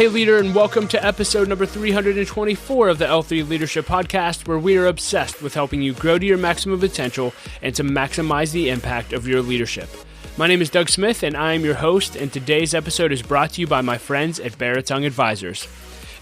Hey leader, and welcome to episode number 324 of the L3 Leadership Podcast, where we are obsessed with helping you grow to your maximum potential and to maximize the impact of your leadership. My name is Doug Smith, and I am your host, and today's episode is brought to you by my friends at Baritone Advisors.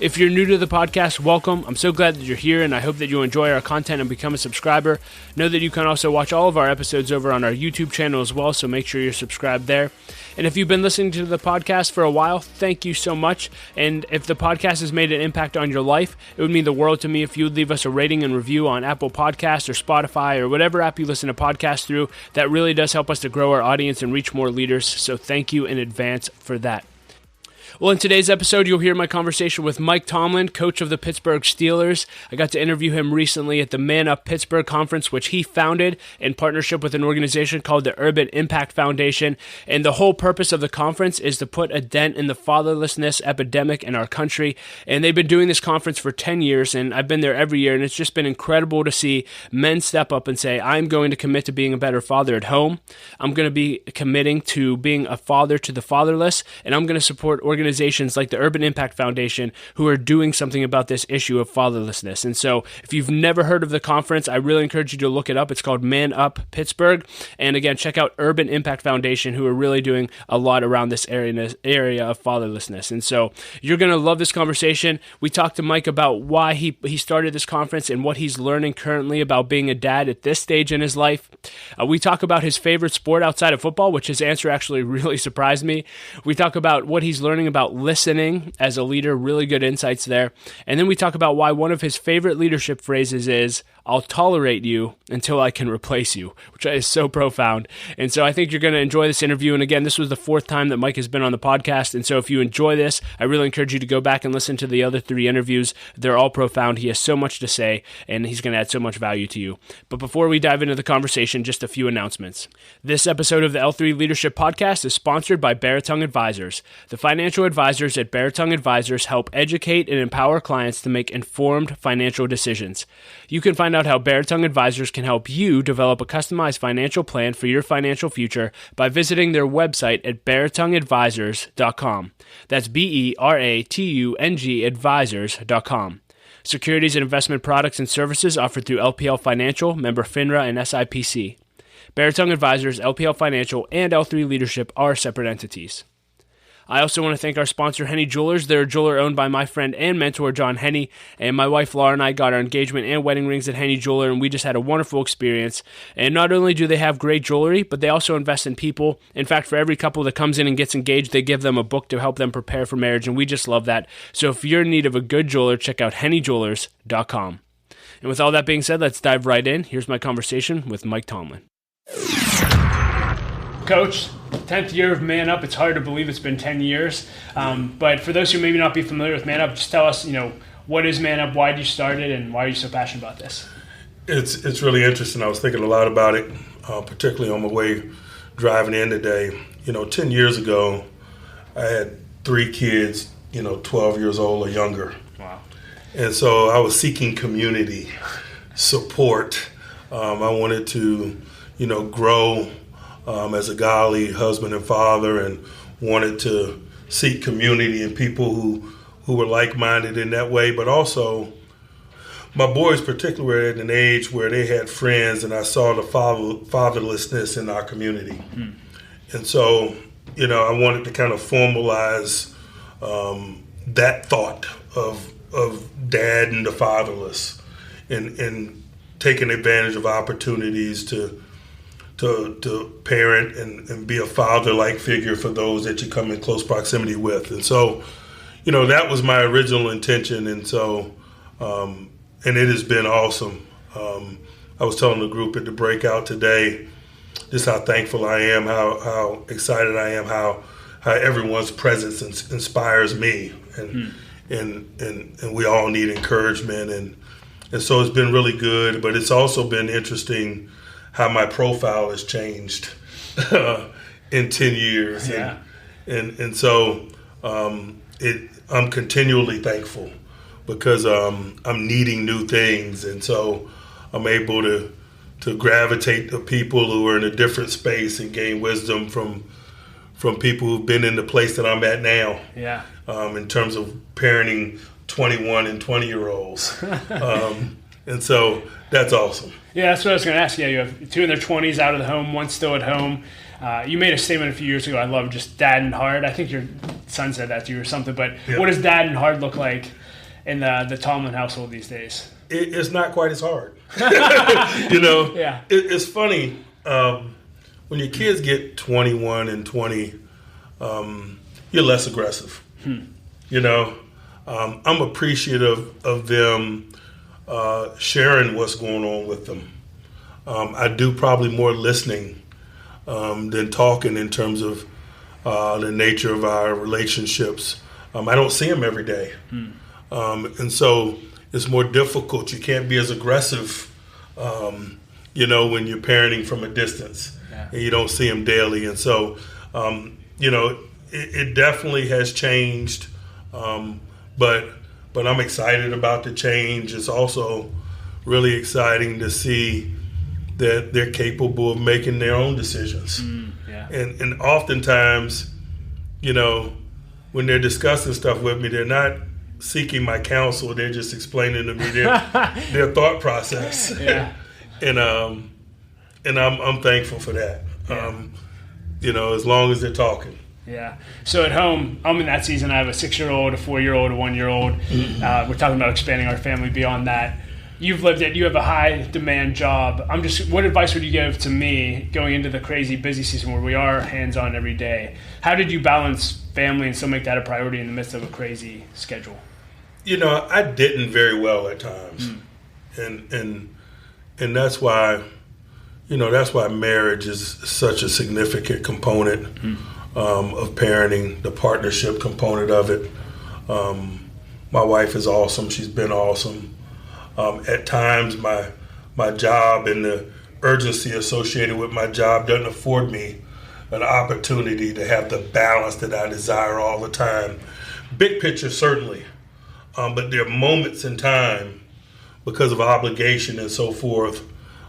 If you're new to the podcast, welcome. I'm so glad that you're here, and I hope that you enjoy our content and become a subscriber. Know that you can also watch all of our episodes over on our YouTube channel as well, so make sure you're subscribed there. And if you've been listening to the podcast for a while, thank you so much. And if the podcast has made an impact on your life, it would mean the world to me if you would leave us a rating and review on Apple Podcasts or Spotify or whatever app you listen to podcasts through. That really does help us to grow our audience and reach more leaders, so thank you in advance for that. Well, in today's episode, you'll hear my conversation with Mike Tomlin, coach of the Pittsburgh Steelers. I got to interview him recently at the ManUp Pittsburgh conference, which he founded in partnership with an organization called the Urban Impact Foundation. And the whole purpose of the conference is to put a dent in the fatherlessness epidemic in our country. And they've been doing this conference for 10 years, and I've been there every year, and it's just been incredible to see men step up and say, I'm going to commit to being a better father at home. I'm going to be committing to being a father to the fatherless, and I'm going to support organizations like the Urban Impact Foundation who are doing something about this issue of fatherlessness. And so if you've never heard of the conference, I really encourage you to look it up. It's called ManUp Pittsburgh. And again, check out Urban Impact Foundation who are really doing a lot around this area of fatherlessness. And so you're going to love this conversation. We talked to Mike about why he started this conference and what he's learning currently about being a dad at this stage in his life. We talk about his favorite sport outside of football, which his answer actually really surprised me. We talk about what he's learning about listening as a leader, really good insights there. And then we talk about why one of his favorite leadership phrases is, I'll tolerate you until I can replace you, which is so profound. And so I think you're going to enjoy this interview. And again, this was the fourth time that Mike has been on the podcast. And so if you enjoy this, I really encourage you to go back and listen to the other three interviews. They're all profound. He has so much to say, and he's going to add so much value to you. But before we dive into the conversation, just a few announcements. This episode of the L3 Leadership Podcast is sponsored by Baritone Advisors. The financial advisors at Baritone Advisors help educate and empower clients to make informed financial decisions. You can find out how Baritone Advisors can help you develop a customized financial plan for your financial future by visiting their website at baritoneadvisors.com. That's BERATUNG advisors.com. Securities and investment products and services offered through LPL Financial, member FINRA and SIPC. Baritone Advisors, LPL Financial, and L3 Leadership are separate entities. I also want to thank our sponsor, Henny Jewelers. They're a jeweler owned by my friend and mentor, John Henny, and my wife, Laura, and I got our engagement and wedding rings at Henny Jeweler, and we just had a wonderful experience. And not only do they have great jewelry, but they also invest in people. In fact, for every couple that comes in and gets engaged, they give them a book to help them prepare for marriage, and we just love that. So if you're in need of a good jeweler, check out hennyjewelers.com. And with all that being said, let's dive right in. Here's my conversation with Mike Tomlin. Coach, 10th year of ManUp. It's hard to believe it's been 10 years. But for those who maybe not be familiar with ManUp, just tell us, what is ManUp, why did you start it, and why are you so passionate about this? It's really interesting. I was thinking a lot about it, particularly on my way driving in today. 10 years ago, I had 3 kids, 12 years old or younger. Wow. And so I was seeking community support. I wanted to, grow as a godly husband and father, and wanted to seek community and people who were like-minded in that way. But also, my boys particularly were at an age where they had friends, and I saw the fatherlessness in our community. And so, I wanted to kind of formalize that thought of dad and the fatherless, and taking advantage of opportunities to parent and be a father-like figure for those that you come in close proximity with. And so, that was my original intention. And so, and it has been awesome. I was telling the group at the breakout today just how thankful I am, how excited I am, how everyone's presence inspires me. And we all need encouragement. And so it's been really good, but it's also been interesting how my profile has changed in 10 years. Yeah. And so I'm continually thankful because I'm needing new things. And so I'm able to gravitate to people who are in a different space and gain wisdom from from people who've been in the place that I'm at now. Yeah. In terms of parenting 21 and 20-year-olds. And so that's awesome. Yeah, that's what I was going to ask. Yeah, you have 2 in their 20s out of the home, 1 still at home. You made a statement a few years ago, I love just dad and hard. I think your son said that to you or something, but What does dad and hard look like in the Tomlin household these days? It's not quite as hard. Yeah. It's funny. When your kids get 21 and 20, you're less aggressive. I'm appreciative of them sharing what's going on with them. I do probably more listening than talking in terms of the nature of our relationships. I don't see them every day. And so it's more difficult. You can't be as aggressive, when you're parenting from a distance and you don't see them daily. And so, it definitely has changed. But I'm excited about the change. It's also really exciting to see that they're capable of making their own decisions. And oftentimes, when they're discussing stuff with me, they're not seeking my counsel. They're just explaining to me their thought process. And I'm thankful for that. As long as they're talking. Yeah. So at home, I'm in that season. I have a 6-year-old, a 4-year-old, a 1-year-old. We're talking about expanding our family beyond that. You've lived it. You have a high demand job. What advice would you give to me going into the crazy busy season where we are hands-on every day? How did you balance family and still make that a priority in the midst of a crazy schedule? I didn't very well at times. And that's why, that's why marriage is such a significant component of parenting, the partnership component of it. My wife is awesome. She's been awesome. At times, my job and the urgency associated with my job doesn't afford me an opportunity to have the balance that I desire all the time. Big picture, certainly. But there are moments in time, because of obligation and so forth,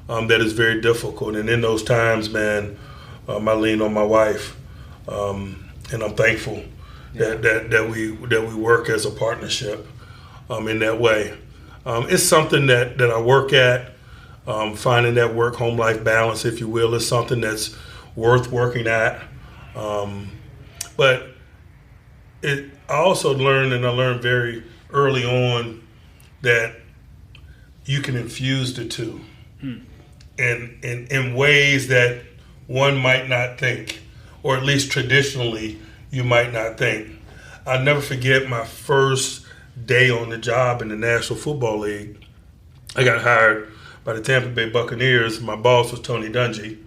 that is very difficult. And in those times, man, I lean on my wife. And I'm thankful that we work as a partnership in that way. It's something that I work at, finding that work-home life balance, if you will, is something that's worth working at. But I also learned very early on that you can infuse the two in ways that one might not think, or at least traditionally you might not think. I'll never forget my first day on the job in the National Football League. I got hired by the Tampa Bay Buccaneers. My boss was Tony Dungy.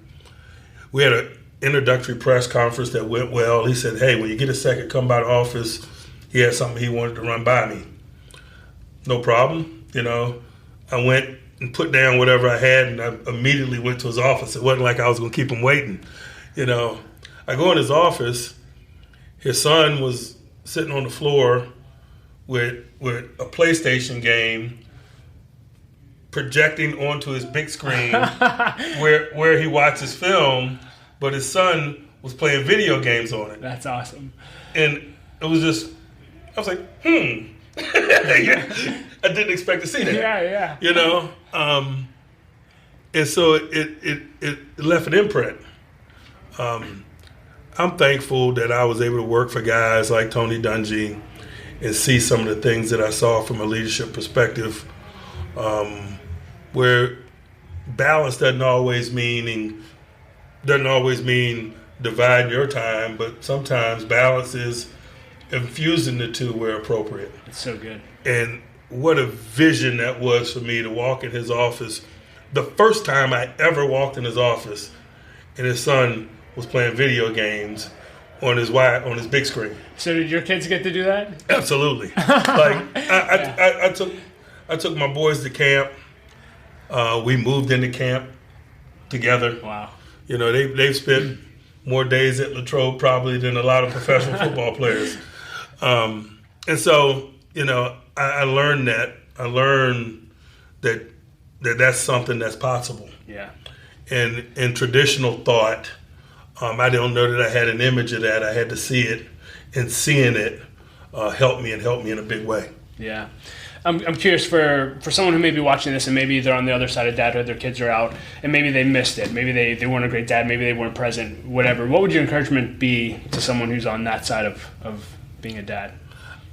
We had an introductory press conference that went well. He said, hey, when you get a second, come by the office. He had something he wanted to run by me. No problem. I went and put down whatever I had, and I immediately went to his office. It wasn't like I was going to keep him waiting. I go in his office. His son was sitting on the floor with a PlayStation game projecting onto his big screen where he watches film, but his son was playing video games on it. That's awesome. And it was just, I was like, I didn't expect to see that. Yeah. And so it left an imprint. I'm thankful that I was able to work for guys like Tony Dungy and see some of the things that I saw from a leadership perspective, where balance doesn't always mean divide your time, but sometimes balance is infusing the two where appropriate. It's so good. And what a vision that was for me to walk in his office. The first time I ever walked in his office, and his son was playing video games on his big screen. So did your kids get to do that? Absolutely. I took my boys to camp. We moved into camp together. Wow. They've spent more days at Latrobe probably than a lot of professional football players. And so, I learned that. I learned that's something that's possible. Yeah. And in traditional thought, I don't know that I had an image of that. I had to see it, and seeing it helped me in a big way. Yeah. I'm curious for someone who may be watching this and maybe they're on the other side of dadhood, their kids are out, and maybe they missed it. Maybe they weren't a great dad. Maybe they weren't present, whatever. What would your encouragement be to someone who's on that side of being a dad?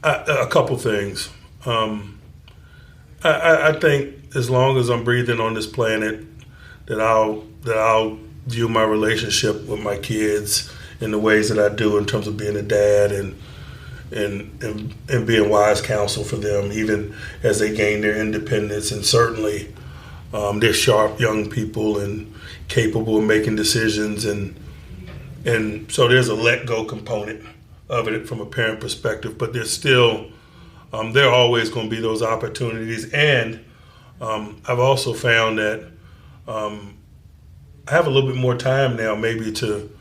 A couple things. I think as long as I'm breathing on this planet, that I'll view my relationship with my kids in the ways that I do in terms of being a dad and being wise counsel for them, even as they gain their independence. And certainly they're sharp young people and capable of making decisions. And so there's a let go component of it from a parent perspective, but there's still, there are always going to be those opportunities. And I've also found that I have a little bit more time now maybe to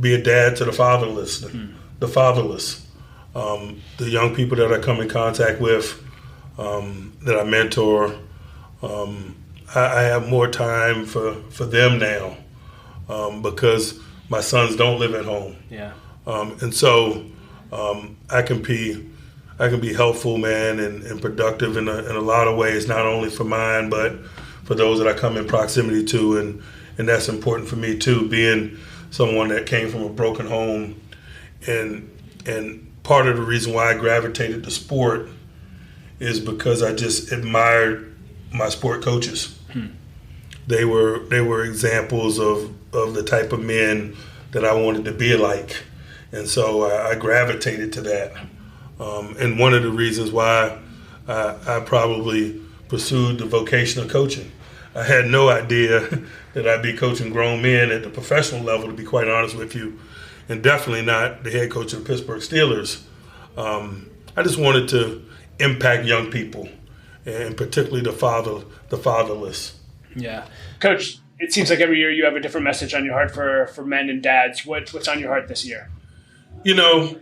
be a dad to the fatherless, the young people that I come in contact with, that I mentor. I have more time for them now because my sons don't live at home. Yeah. And so I can be helpful, man, and productive in a lot of ways, not only for mine, but for those that I come in proximity to. And that's important for me too, being someone that came from a broken home. And part of the reason why I gravitated to sport is because I just admired my sport coaches. They were examples of the type of men that I wanted to be like. And so I gravitated to that. And one of the reasons why I probably pursued the vocation of coaching. I had no idea that I'd be coaching grown men at the professional level, to be quite honest with you, and definitely not the head coach of the Pittsburgh Steelers. I just wanted to impact young people, and particularly the fatherless. Yeah. Coach, it seems like every year you have a different message on your heart for men and dads. What's on your heart this year? You know,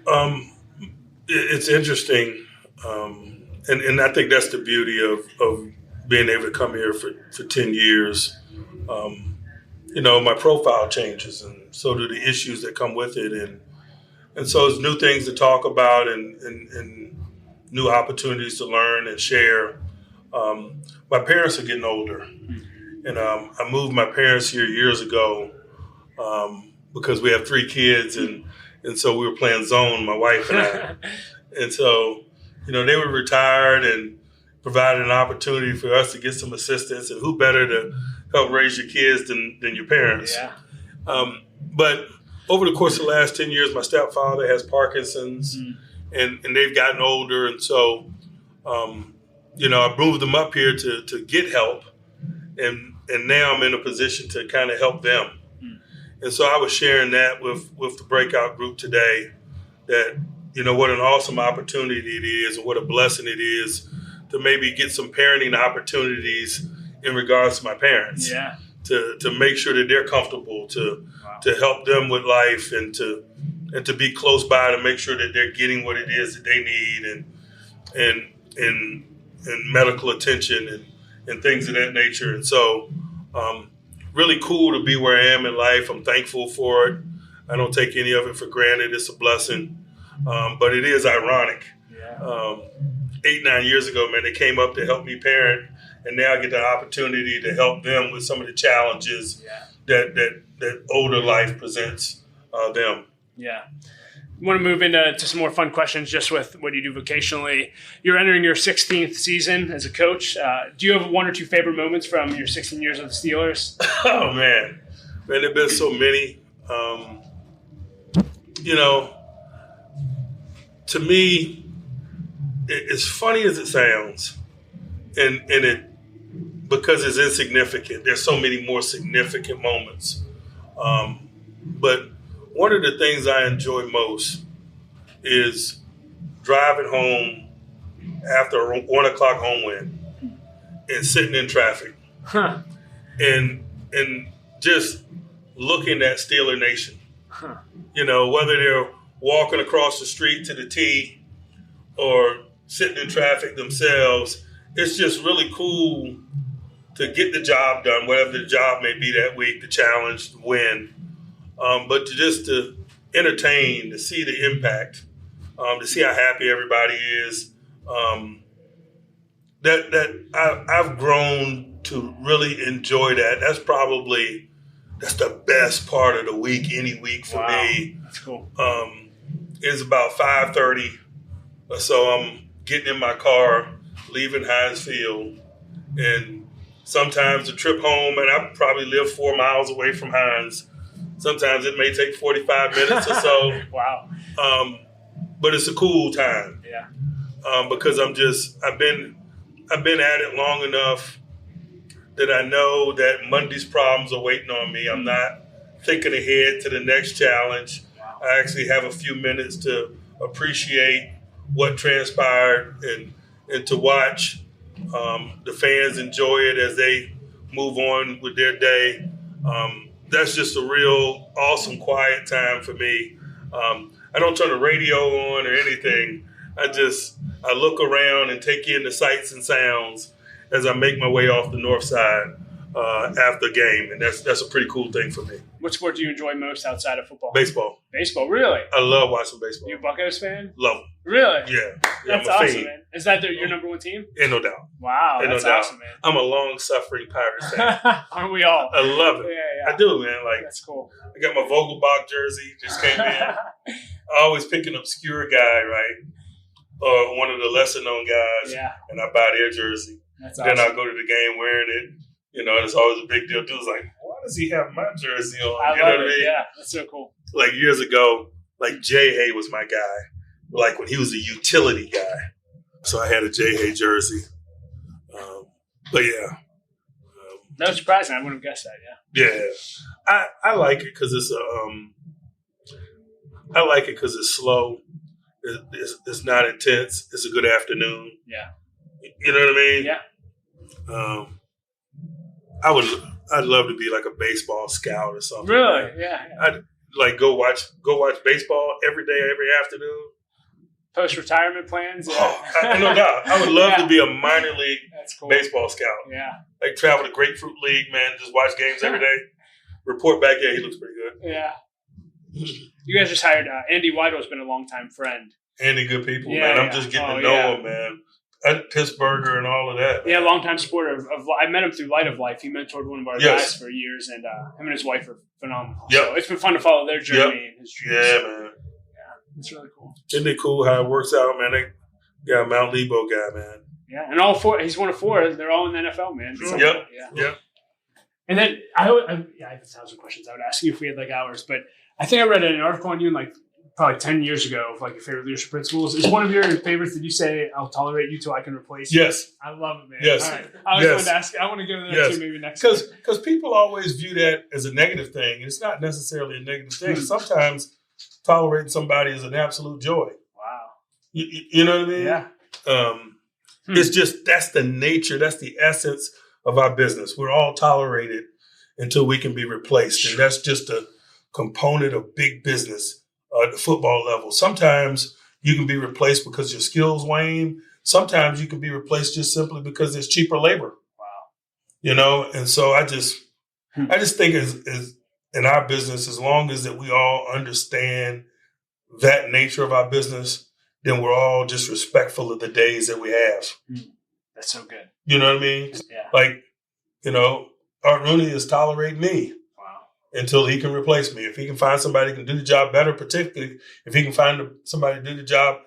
it's interesting, and I think that's the beauty of being able to come here for 10 years. You know, my profile changes, and so do the issues that come with it. And so it's new things to talk about and new opportunities to learn and share. My parents are getting older, and I moved my parents here years ago because we have 3 kids, and so we were playing zone, my wife and I. And so, you know, they were retired and provided an opportunity for us to get some assistance, and who better to help raise your kids than your parents. Yeah. But over the course of the last 10 years, my stepfather has Parkinson's, and they've gotten older. And so, you know, I moved them up here to get help. And now I'm in a position to kind of help them. And so I was sharing that with the breakout group today, that, you know, what an awesome opportunity it is and what a blessing it is to maybe get some parenting opportunities in regards to my parents. Yeah. To make sure that they're comfortable, to help them with life, and to be close by to make sure that they're getting what it is that they need and medical attention and things of that nature. And so really cool to be where I am in life. I'm thankful for it. I don't take any of it for granted. It's a blessing. But it is ironic. Yeah. 8-9 years ago, man, they came up to help me parent, and now I get the opportunity to help them with some of the challenges that older life presents them. Yeah. I want to move into some more fun questions just with what you do vocationally. You're entering your 16th season as a coach. Do you have 1 or 2 favorite moments from your 16 years with the Steelers? Oh, man, there have been so many. You know, to me, as funny as it sounds, and it, because it's insignificant, there's so many more significant moments. But one of the things I enjoy most is driving home after a 1 o'clock home win and sitting in traffic and just looking at Steeler Nation. You know, whether they're walking across the street to the T or sitting in traffic themselves, it's just really cool get the job done, whatever the job may be that week, the challenge, the win, but to entertain, to see the impact, to see how happy everybody is. I've grown to really enjoy that. That's the best part of the week, any week for me. That's cool. It's about 5:30, so I'm getting in my car, leaving Heinz Field, and sometimes the trip home, and I probably live 4 miles away from Heinz. Sometimes it may take 45 minutes or so. Wow. But it's a cool time. Yeah. Because I've been at it long enough that I know that Monday's problems are waiting on me. I'm not thinking ahead to the next challenge. Wow. I actually have a few minutes to appreciate what transpired and to watch the fans enjoy it as they move on with their day. That's just a real awesome quiet time for me. I don't turn the radio on or anything. I look around and take in the sights and sounds as I make my way off the north side after the game, and that's a pretty cool thing for me. What sport do you enjoy most outside of football? Baseball. Baseball, really? I love watching baseball. You a Buckeyes fan? Love them. Really? Yeah. That's I'm a awesome, fiend. man. Is that your number one team? Ain't no doubt. Wow, Ain't that's no doubt. awesome, man. I'm a long-suffering Pirates fan. Aren't we all? I love it. Yeah. I do, man. Like, that's cool. I got my Vogelbach jersey, just came in. I always pick an obscure guy, right? Or one of the lesser-known guys, and I buy their jersey. That's then awesome. I'll go to the game wearing it. You know, and it's always a big deal. Dude's like, why does he have my jersey on? You know what I mean? Yeah, that's so cool. Like years ago, like Jay Hay was my guy. Like when he was a utility guy. So I had a Jay Hay jersey. But yeah. No surprising. I wouldn't have guessed that, Yeah. I like it because it's it's slow. It's not intense. It's a good afternoon. Yeah. You know what I mean? Yeah. I'd love to be like a baseball scout or something. Really? Yeah. I'd like go watch baseball every day, every afternoon. Post-retirement plans? Yeah. Oh, no doubt. I would love to be a minor league baseball scout. Yeah. Like travel to Grapefruit League, man, just watch games every day. Report back, yeah, he looks pretty good. Yeah. You guys just hired Andy Weidl's been a longtime friend. Andy, good people, man. I'm just getting to know him, man. Pittsburgher and all of that. Yeah, longtime supporter of I met him through Light of Life. He mentored one of our guys for years, and him and his wife are phenomenal. Yep. So it's been fun to follow their journey and his dreams. Yeah, man. Yeah, it's really cool. Isn't it cool how it works out, man? They got a Mount Lebo guy, man. Yeah, and all four. He's one of four. They're all in the NFL, man. So, Yep. And then I have 1,000 questions I would ask you if we had like hours, but I think I read an article on you like probably 10 years ago of like your favorite leadership principles. Is one of your favorites? Did you say I'll tolerate you till I can replace you? Yes. I love it, man. Yes. All right. I was going to ask. I want to go to that too maybe next time. Because people always view that as a negative thing. It's not necessarily a negative thing. Sometimes tolerating somebody is an absolute joy. Wow. You know what I mean? Yeah. It's just that's the nature, that's the essence of our business. We're all tolerated until we can be replaced. And that's just a component of big business at the football level. Sometimes you can be replaced because your skills wane. Sometimes you can be replaced just simply because there's cheaper labor. Wow. You know, and so I just think as in our business, as long as that we all understand that nature of our business, then we're all just respectful of the days that we have. That's so good. You know what I mean? Yeah. Like, you know, Art Rooney is tolerating me until he can replace me. If he can find somebody who can do the job better, particularly if he can find somebody to do the job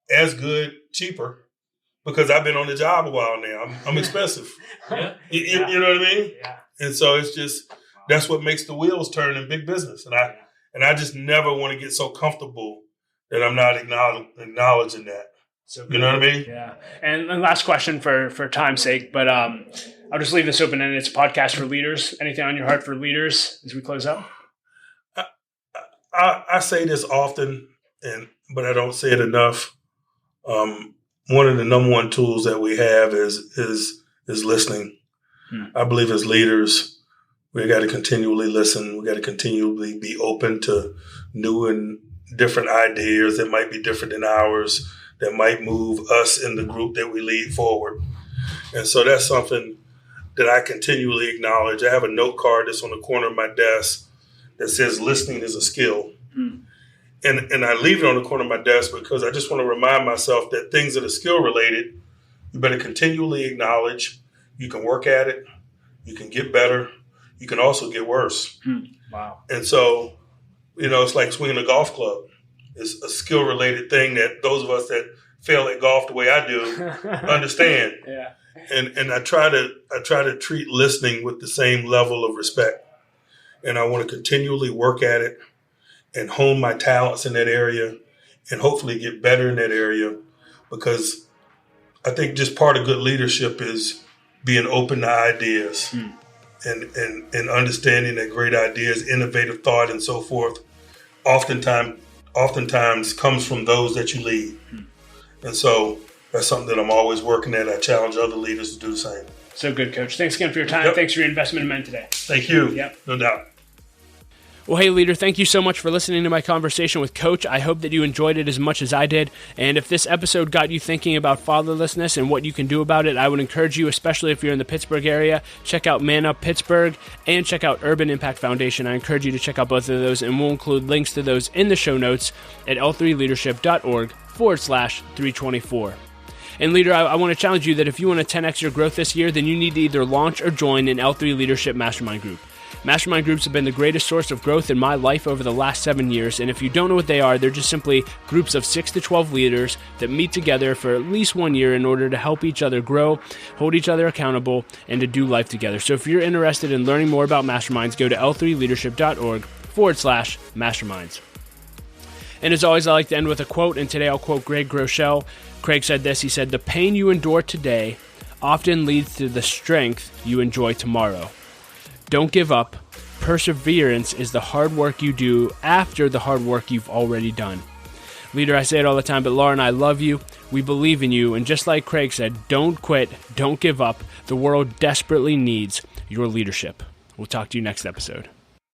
as good, cheaper, because I've been on the job a while now. I'm expensive. You know what I mean? Yeah. And so it's just, that's what makes the wheels turn in big business. And I just never want to get so comfortable that I'm not acknowledging that. So good. You know what I mean? Yeah. And last question for time's sake, but I'll just leave this open. And it's a podcast for leaders. Anything on your heart for leaders as we close out? I say this often, but I don't say it enough. One of the number one tools that we have is listening. I believe as leaders, we got to continually listen. We got to continually be open to new and different ideas that might be different than ours, that might move us in the group that we lead forward. And so that's something that I continually acknowledge. I have a note card that's on the corner of my desk that says listening is a skill. And I leave it on the corner of my desk because I just want to remind myself that things that are skill related, you better continually acknowledge. You can work at it. You can get better. You can also get worse. Wow. And so, it's like swinging a golf club. It's a skill related thing that those of us that fail at golf the way I do understand. Yeah. And I try to treat listening with the same level of respect. And I want to continually work at it and hone my talents in that area and hopefully get better in that area, because I think just part of good leadership is being open to ideas and understanding that great ideas, innovative thought, and so forth oftentimes comes from those that you lead. And so that's something that I'm always working at. I challenge other leaders to do the same. So good, Coach. Thanks again for your time. Yep. Thanks for your investment in men today. Thank you. Yep. No doubt. Well, hey, leader, thank you so much for listening to my conversation with Coach. I hope that you enjoyed it as much as I did. And if this episode got you thinking about fatherlessness and what you can do about it, I would encourage you, especially if you're in the Pittsburgh area, check out ManUp Pittsburgh and check out Urban Impact Foundation. I encourage you to check out both of those, and we'll include links to those in the show notes at l3leadership.org/324. And leader, I want to challenge you that if you want to 10x your growth this year, then you need to either launch or join an L3 Leadership Mastermind Group. Mastermind groups have been the greatest source of growth in my life over the last 7 years, and if you don't know what they are, they're just simply groups of 6 to 12 leaders that meet together for at least 1 year in order to help each other grow, hold each other accountable, and to do life together. So if you're interested in learning more about masterminds, go to l3leadership.org/masterminds. And as always, I like to end with a quote, and today I'll quote Greg Groeschel. Craig said this. He said, "The pain you endure today often leads to the strength you enjoy tomorrow. Don't give up. Perseverance is the hard work you do after the hard work you've already done." Leader, I say it all the time, but Laura and I love you. We believe in you. And just like Craig said, don't quit. Don't give up. The world desperately needs your leadership. We'll talk to you next episode.